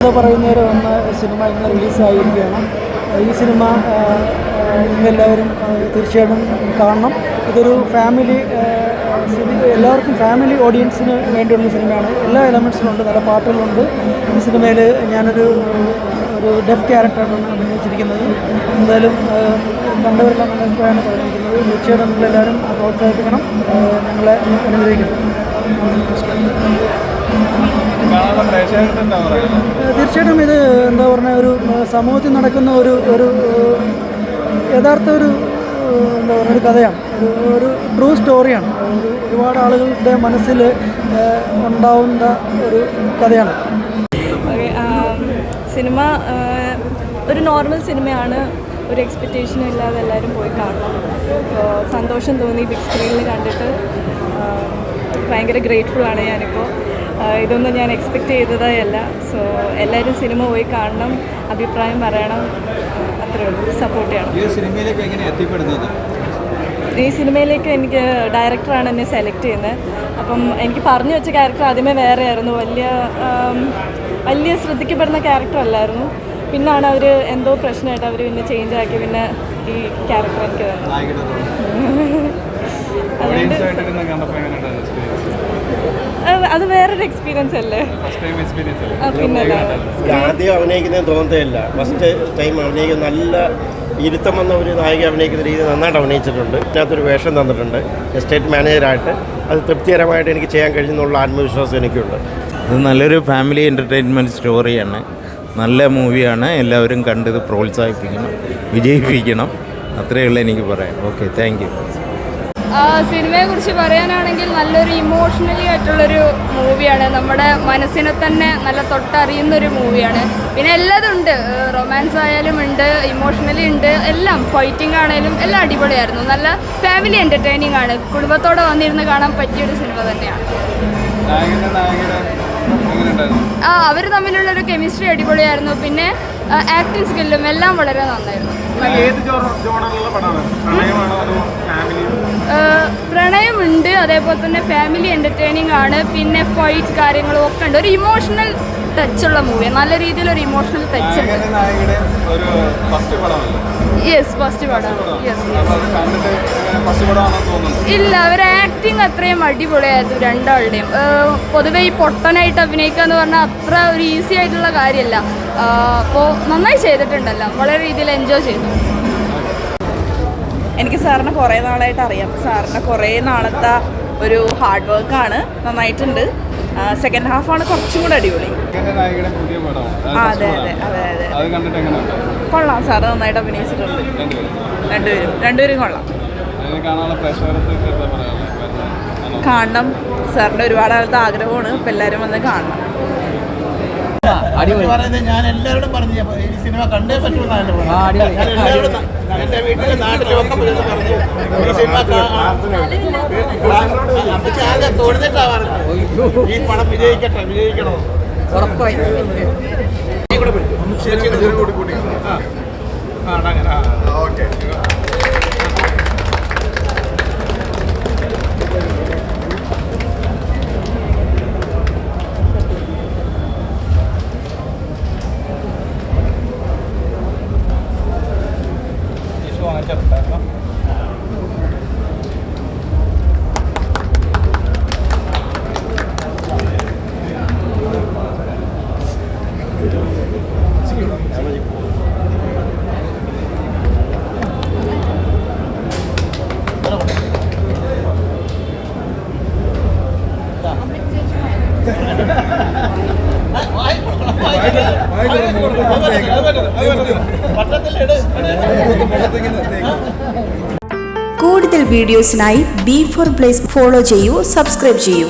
യാത്ര പറയുന്നവരെ വന്ന സിനിമ ഇന്ന് റിലീസായിരിക്കുകയാണ്. ഈ സിനിമ നിങ്ങളെല്ലാവരും തീർച്ചയായിട്ടും കാണണം. ഇതൊരു ഫാമിലി എല്ലാവർക്കും ഫാമിലി ഓഡിയൻസിന് വേണ്ടിയുള്ള സിനിമയാണ്. എല്ലാ എലമെൻറ്റ്സിലും ഉണ്ട്, നല്ല പാട്ടുകളുണ്ട്. ഈ സിനിമയിൽ ഞാനൊരു ഡെഫ് ക്യാരക്ടറാണ് അഭിനയിച്ചിരിക്കുന്നത്. എന്തായാലും കണ്ടവരെല്ലാം നല്ല അഭിപ്രായമാണ് പറഞ്ഞിരിക്കുന്നത്. തീർച്ചയായിട്ടും നിങ്ങളെല്ലാവരും പ്രോത്സാഹിപ്പിക്കണം, ഞങ്ങളെ അനുഗ്രഹിക്കണം. തീർച്ചയായിട്ടും ഇത് എന്താ പറയുക, ഒരു സമൂഹത്തിൽ നടക്കുന്ന ഒരു യഥാർത്ഥ എന്താ പറയുക ഒരു കഥയാണ്, ഒരു ട്രൂ സ്റ്റോറിയാണ്. ഒരുപാട് ആളുകളുടെ മനസ്സിൽ ഉണ്ടാവുന്ന ഒരു കഥയാണ്. സിനിമ ഒരു നോർമൽ സിനിമയാണ്, ഒരു എക്സ്പെക്റ്റേഷനും ഇല്ലാതെ എല്ലാവരും പോയി കാണണം. സന്തോഷം തോന്നി ബിഗ് സ്ക്രീനിൽ കണ്ടിട്ട്. ഭയങ്കര ഗ്രേറ്റ്ഫുള്ളാണ് ഞാനിപ്പോൾ. ഇതൊന്നും ഞാൻ എക്സ്പെക്റ്റ് ചെയ്തതേ അല്ല. സോ എല്ലാവരും സിനിമ പോയി കാണണം, അഭിപ്രായം പറയണം, അത്രയേ ഉള്ളൂ. സപ്പോർട്ട് ചെയ്യണം. ഈ സിനിമയിലേക്ക് എനിക്ക് ഡയറക്ടറാണ് എന്നെ സെലക്ട് ചെയ്യുന്നത്. അപ്പം എനിക്ക് പറഞ്ഞു വെച്ച ക്യാരക്ടർ ആദ്യമേ വേറെ ആയിരുന്നു, വലിയ ശ്രദ്ധിക്കപ്പെടുന്ന ക്യാരക്ടർ അല്ലായിരുന്നു. പിന്നാണ് അവർ എന്തോ പ്രശ്നമായിട്ട് അവർ പിന്നെ ചേഞ്ച് ആക്കി പിന്നെ ഈ ക്യാരക്ടർ എനിക്ക് തന്നു. അത് വേറൊരു എക്സ്പീരിയൻസ് അല്ലേ. പിന്നെ ആദ്യം അഭിനയിക്കുന്നതിന് തോന്നത്തില്ല. ഫസ്റ്റ് ടൈം അഭിനയിക്കുന്ന നല്ല ഇരുത്തം വന്ന ഒരു നായിക അഭിനയിക്കുന്ന രീതി നന്നായിട്ട് അഭിനയിച്ചിട്ടുണ്ട്. ഇതിനകത്തൊരു വേഷം തന്നിട്ടുണ്ട് എസ്റ്റേറ്റ് മാനേജറായിട്ട്. അത് തൃപ്തികരമായിട്ട് എനിക്ക് ചെയ്യാൻ കഴിഞ്ഞെന്നുള്ള ആത്മവിശ്വാസം എനിക്കുണ്ട്. ഇത് നല്ലൊരു ഫാമിലി എൻ്റർടൈൻമെൻറ്റ് സ്റ്റോറിയാണ്, നല്ല മൂവിയാണ്. എല്ലാവരും കണ്ടത് പ്രോത്സാഹിപ്പിക്കണം, വിജയിപ്പിക്കണം. അത്രയേ ഉള്ളൂ എനിക്ക് പറയാം. Okay, thank you. സിനിമയെക്കുറിച്ച് പറയാനാണെങ്കിൽ നല്ലൊരു ഇമോഷണലി ആയിട്ടുള്ളൊരു മൂവിയാണ്. നമ്മുടെ മനസ്സിനെ തന്നെ നല്ല തൊട്ടറിയുന്നൊരു മൂവിയാണ്. പിന്നെ എല്ലാതും ഉണ്ട്, റൊമാൻസ് ആയാലും ഉണ്ട്, ഇമോഷണലി ഉണ്ട്, എല്ലാം. ഫൈറ്റിംഗ് ആണെങ്കിലും എല്ലാം അടിപൊളിയായിരുന്നു. നല്ല ഫാമിലി എൻ്റർടൈനിങ് ആണ്. കുടുംബത്തോടെ വന്നിരുന്ന് കാണാൻ പറ്റിയൊരു സിനിമ തന്നെയാണ്. അവർ തമ്മിലുള്ളൊരു കെമിസ്ട്രി അടിപൊളിയായിരുന്നു. പിന്നെ ആക്ടിങ് സ്കില്ലും എല്ലാം വളരെ നന്നായിരുന്നു. പ്രണയമുണ്ട്, അതേപോലെ തന്നെ ഫാമിലി എൻ്റർടൈനിങ് ആണ്. പിന്നെ ഫൈറ്റ് കാര്യങ്ങളും ഒക്കെ ഉണ്ട്. ഒരു ഇമോഷണൽ ടച്ചുള്ള മൂവിയാണ്, നല്ല രീതിയിലൊരു ഇമോഷണൽ ടച്ച് ഉണ്ട്. യെസ്, ഫസ്റ്റ് പടമാണ്. ഇല്ല, അവർ ആക്ടിങ് അത്രയും അടിപൊളിയായിരുന്നു രണ്ടാളുടെയും. പൊതുവെ ഈ പൊട്ടനായിട്ട് അഭിനയിക്കുക എന്ന് പറഞ്ഞാൽ അത്ര ഒരു ഈസി ആയിട്ടുള്ള കാര്യമല്ല. അപ്പോൾ നന്നായി ചെയ്തിട്ടുണ്ടല്ലോ, വളരെ രീതിയിൽ എൻജോയ് ചെയ്തു. എനിക്ക് സാറിനെ കുറേ നാളായിട്ട് അറിയാം. സാറിൻ്റെ കുറേ നാളത്തെ ഒരു ഹാർഡ് വർക്കാണ്, നന്നായിട്ടുണ്ട്. സെക്കൻഡ് ഹാഫാണ് കുറച്ചും കൂടെ അടിപൊളി. അതെ അതെ അതെ അതെ, കൊള്ളാം. സാറ് നന്നായിട്ട് അഭിനയിച്ചിട്ടുണ്ട്. രണ്ടുപേരും കൊള്ളാം. കാണണം. സാറിൻ്റെ ഒരുപാട് കാലത്ത് ആഗ്രഹമാണ്. അപ്പം എല്ലാവരും വന്ന് കാണണം. ഞാൻ എല്ലാവരോടും പറഞ്ഞു ഈ സിനിമ കണ്ടേ പറ്റുമെന്നാണ്. എൻ്റെ വീട്ടിലെ നാട്ടിലൊക്കെ പറഞ്ഞു ഈ സിനിമ തോന്നിട്ടാ പറഞ്ഞത് ഈ പടം വിജയിക്കണോ ഉറപ്പായി. കൂടുതൽ വീഡിയോസിനായി B4 Place ഫോളോ ചെയ്യൂ, സബ്സ്ക്രൈബ് ചെയ്യൂ.